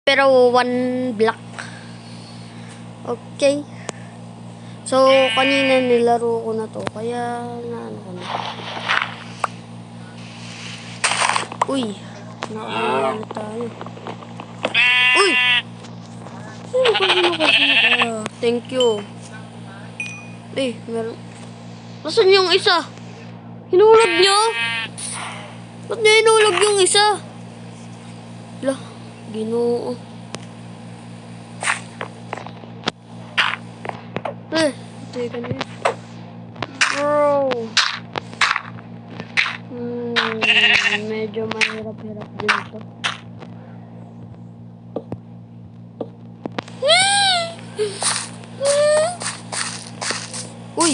Pero 1 block. Okay. So, kanina nilaro ko na to. Kaya, naano ko na. Uy. Nakakala tayo. Uy! Thank you. Meron. Nasaan yung isa? Hinulog nyo? Ba't nyo hinulog yung isa? Lah, Ginoo. Teka na yun. Bro. Medyo mahirap-hirap din ito. Uy!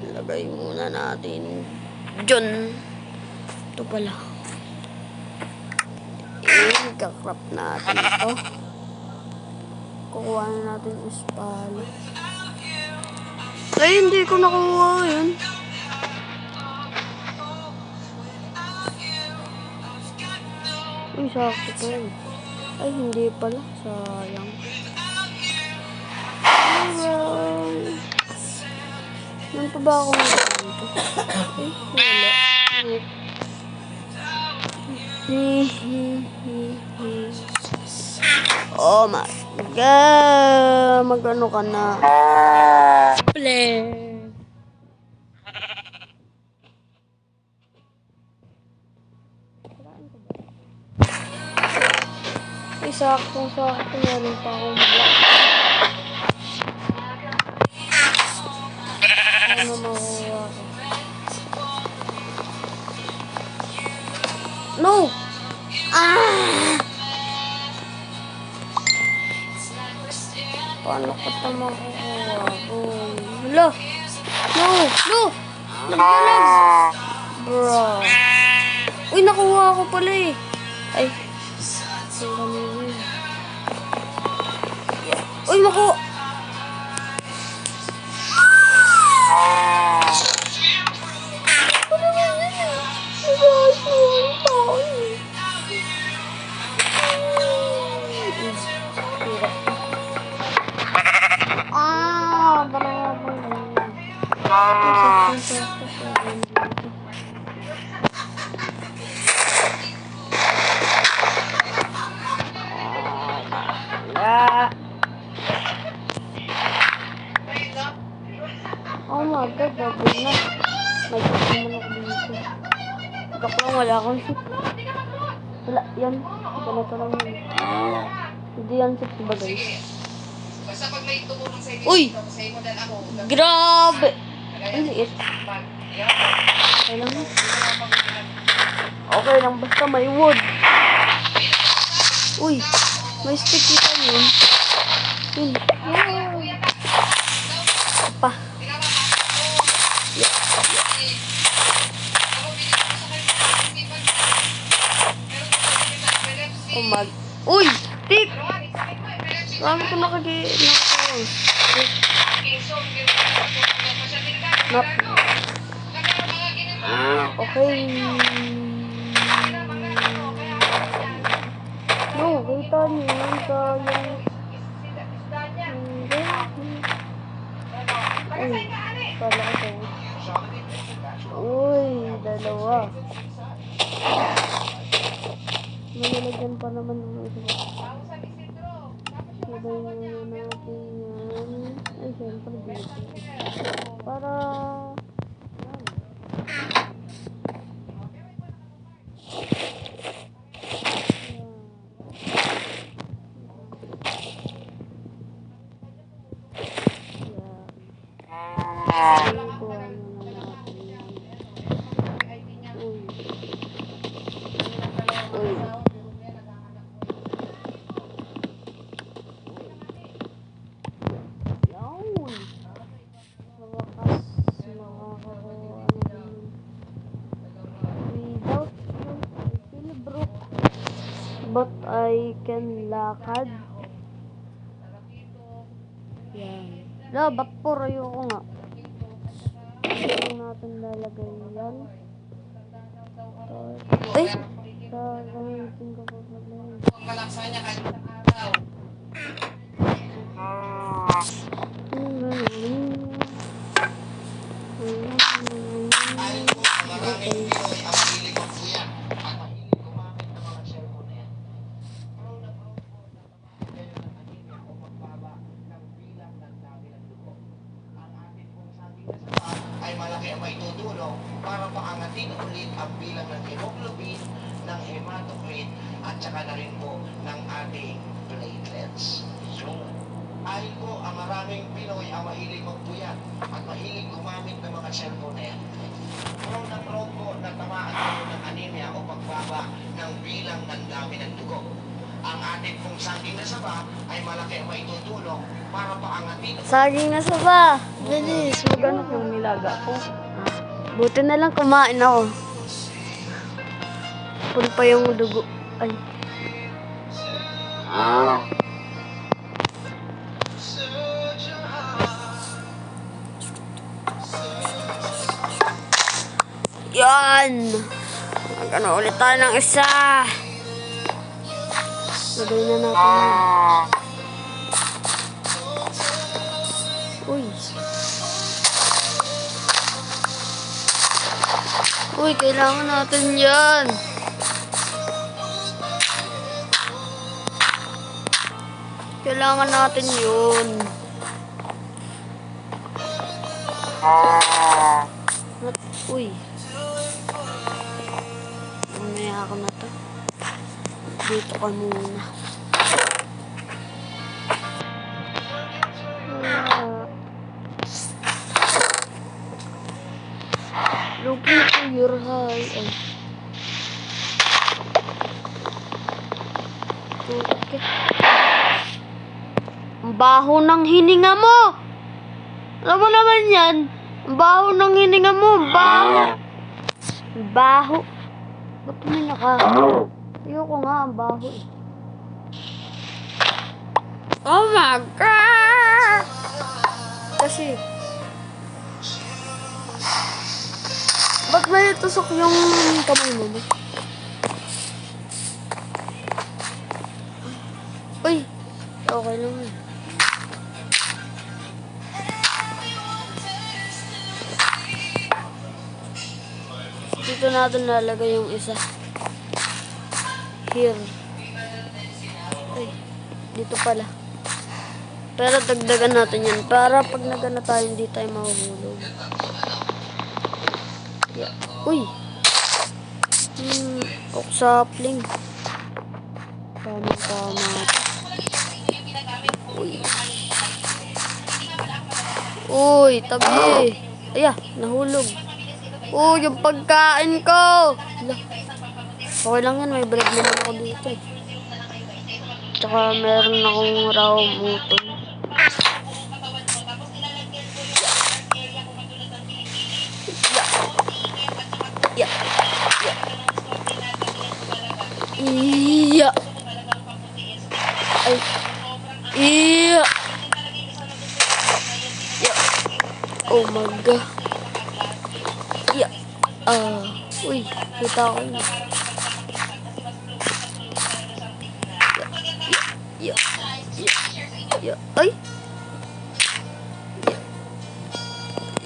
Ilagay muna natin dyan. Ito pala. Kakrap natin ito. Kukuha na natin ispala. Ay, hindi ko nakuha yun. Uy, sakto pa yun. Ay, hindi pala. Sayang. Ano pa ba ako nagkakanto? Ay, wala. Oh my God. Mag-ano ka na? Play. Ay, sakto. Meron pa akong block. Ano makuha ko? No! Paano ko ito makukuha ko? Hala! No! Naglalag! Bro. Uy, nakuha ko pala eh. Ay. Uy, makuha! Oh my God, baboy na. May naman ako dito. Joke lang, wala akong ship. Wala, yan. Ganito lang yun. Hindi yan ship, diba guys? Uy! Grabe! Ang liit. Okay lang. Okay lang, basta may wood. Uy! May sticky pa yun. Yun. Pa. Uy! Tik! Marami ko Okay. No, kita niyo yun sa yung... Kala ko. Uy, dalawa. Malalagyan pa naman ng isa. Sabay muna natin yan. Ay, siyempre dito. Para... But I can lakad. Yan. Ba't po ayoko nga. Ito natin lalagay yan. Ay! Gagamitin ko pa pala yun. Malaksa niya kahit isang araw. Ayon po sa maraming Pinoy ang mahilig magbuyan at mahilig gumamit ng mga cellphone na yan. Prone na prone po na tamahan kayo ng anemia o pagbaba ng bilang ng dami ng dugo. Ang atin pong saging na sapa ay malaki ang maitutulong para paangatin ulit ang bilang ng hemoglobin, ng hematocrit at saka na rin po ng ating platelets. Ayon po ang maraming Pinoy ang mahilig magpuyat at mahilig gumamit ng mga cellphone na yan. Prone na prone po na tamaan kayo ng anemia o pagbaba ng bilang ng dami ng dugo. Ang ating pong saging na saba ay malaki ang maitutulong para paangatin. Saging na saba. Bilis. Maghanap yung nilaga ko. Buti na lang kumain ako. Full pa yung dugo. Ay. Yan! Magano ulit tayo ng isa. Lagay na natin yan. Uy. Uy, kailangan natin yan. Kailangan natin yun. Uy. Mamaya ako na to. Dito ka muna. Looking to your high. Ay. Okay. Ang baho ng hininga mo. Alam mo naman yan. Ang baho ng hininga mo. Ang baho. Ang baho. Ba't huminga ka? Ayoko nga. Ang baho eh. Oh my God! Kasi ba't may tusok yung kamay mo? Uy! Okay lang yun. Dito natin lalagay yung isa. Here. Ay, dito pala. Pero dagdagan natin yan para pag nagana tayo hindi tayo mahuhulog. Yeah. Uy! Oksapling. Tama. Uy. Uy, tabi. Aya, nahulog. Uy, yung pagkain ko. Okay lang yan, may bread naman ako dito eh. Tsaka meron akong raw muton. Yeah. Iya. Ay. Iya. Yeah. Oh my God. Yeah. Uy, kita ko yun. Yeah. Ay.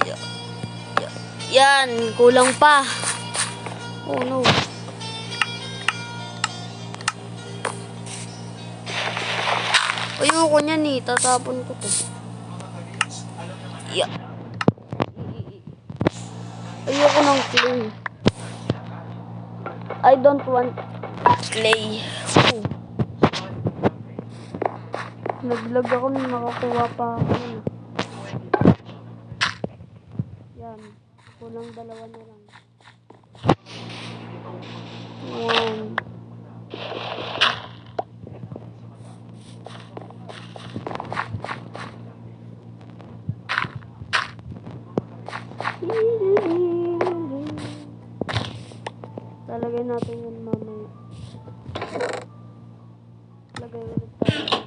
Yeah. Yan, kulang pa. Oh no. Ayoko niyan eh, tatapon ko to. Yeah. Ayoko ng clay. I don't want clay. Oh. Naglag ako nung nakakuha pa ako. Yan. Kulang dalawa na lang. One. Lalagay natin yun mamaya. Lagay ulit tayo.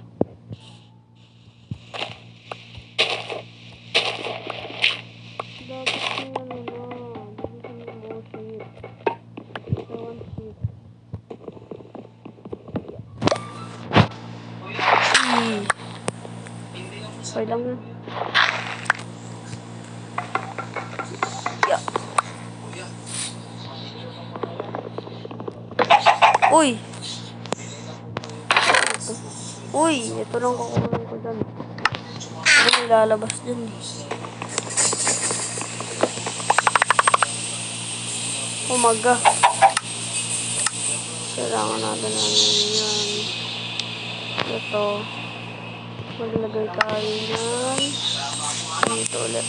Dapat na yan na. Dapat na yung motion. Ito one sheet. Okay lang yun. Yeah. Uy! Uy! Ito lang kukunin ko dyan. Ano may lalabas dyan eh. Umaga. Kailangan natin ng yan. Ito. Maglagay tayo yan. Dito ulit.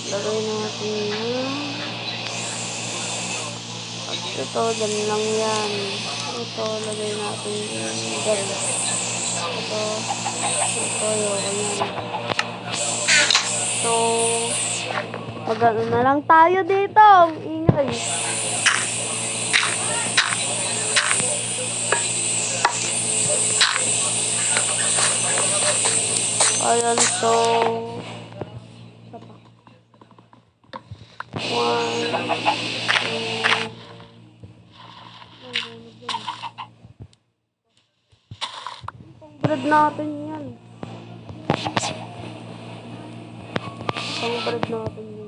Lagay natin yan. At ito, dyan lang yan. Ito, lagay natin yan. Dyan. Ito. Ito, yun. So, mag-ano na lang tayo dito. Ang ingay. Ayan, so... Isa pa. 1, 2... Pang-bread natin yan. Pang-bread natin yan.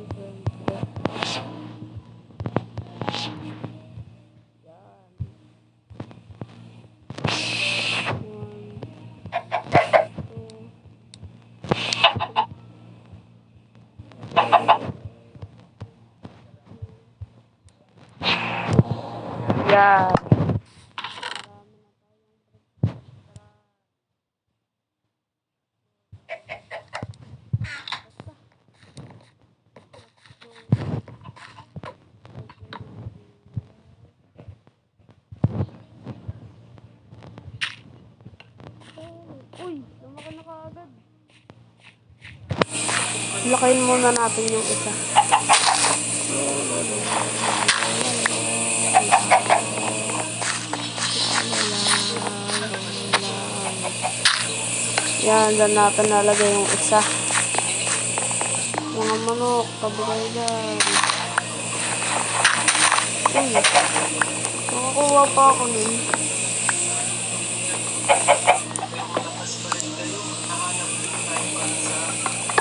Yeah. Uy, lumaki na kaagad. Lakayin muna natin yung isa. Yan, dyan natin nalagay yung isa. Mga manok, kabigay dyan. Uy, nakakuha pa ako nun.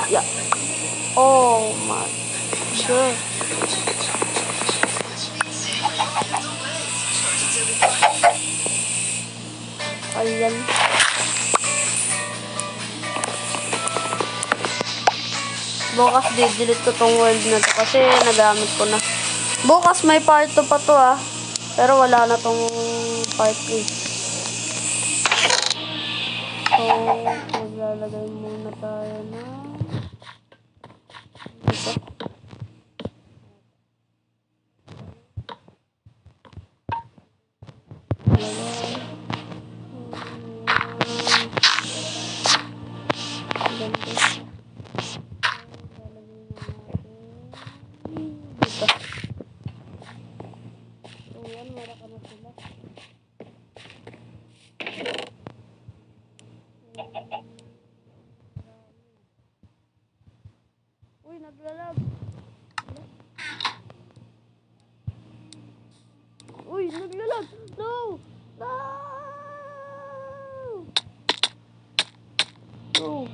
Yeah. Oh my God. Ayan. Bukas di-delete ko tong world na to kasi nagamit ko na. Bukas may part 2 pa to ah. Pero wala na tong part 3. So, maglalagay muna tayo na ito. Uy, naglalag. Uy, naglalag. No! No! No!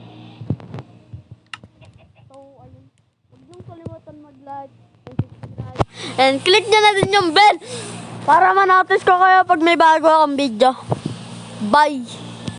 So, ayun. Huwag niyong kalimutan mag-like and subscribe. And click nyo na din yung bell para manotice ko kayo pag may bago akong video. Bye!